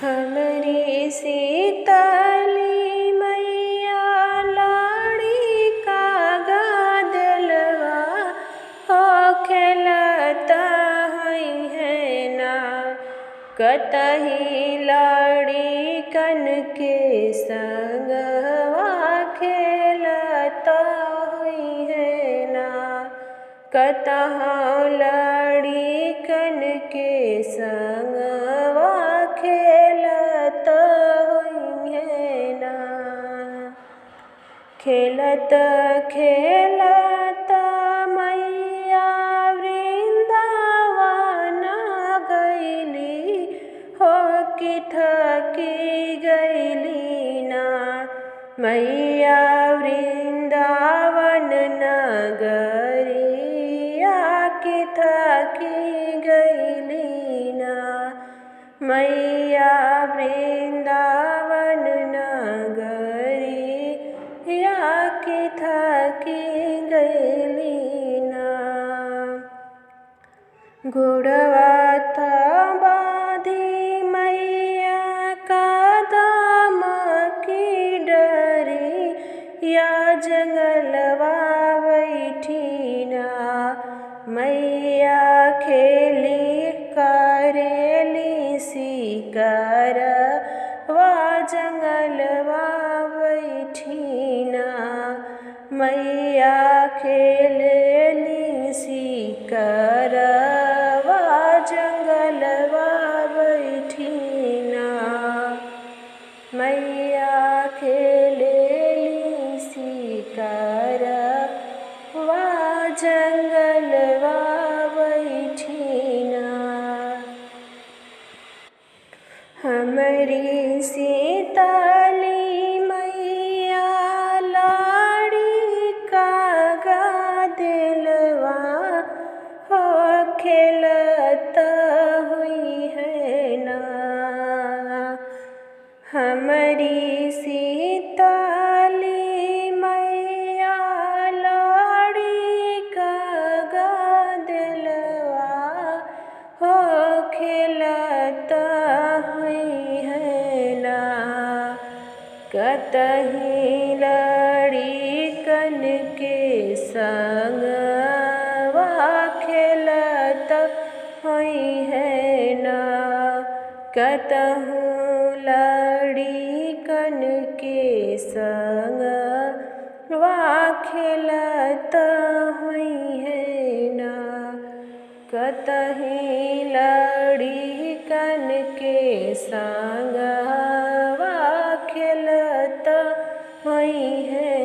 हमरी सीतली मैया लाड़ी कागा दिलवा हो खेलता है ना। कतही लाड़ी कन के संगवा खेलता है ना। कतहाँ लाड़ी कन के संगवा खेलता है ना। खेलत खेलत मैया वृंदावन गईली हो कि थकी गईली ना। मैया वृंदावन नगरिया कि थकी गईली ना। मैया वृंदावन नगरिया कि थकी गईली ना। गुड़वा बाधी मैया कदम की डरी या जंगलवा बैठी ना। मैया खेली करेली शिकार वा जंगलवा बैठी ना। मैया खेलेली शिकार वा जंगलवा बैठी ना। मैया खेलेली शिकार वा जंगलवा बैठी ना। हमरी सीतली मैया लाड़ी कागा दिलवा हो खेलता हुई है ना। हमरी सीतली मैया लाड़ी कागा दिलवा हो खेलता हुई है ना। कतही लाड़ी कन के संगवा खेलता हुई है ना। कतहूँ लाड़ी कन के संगवा खेलता हुई है ना। कतही लाड़ी कन के संगवा खेलता हुई है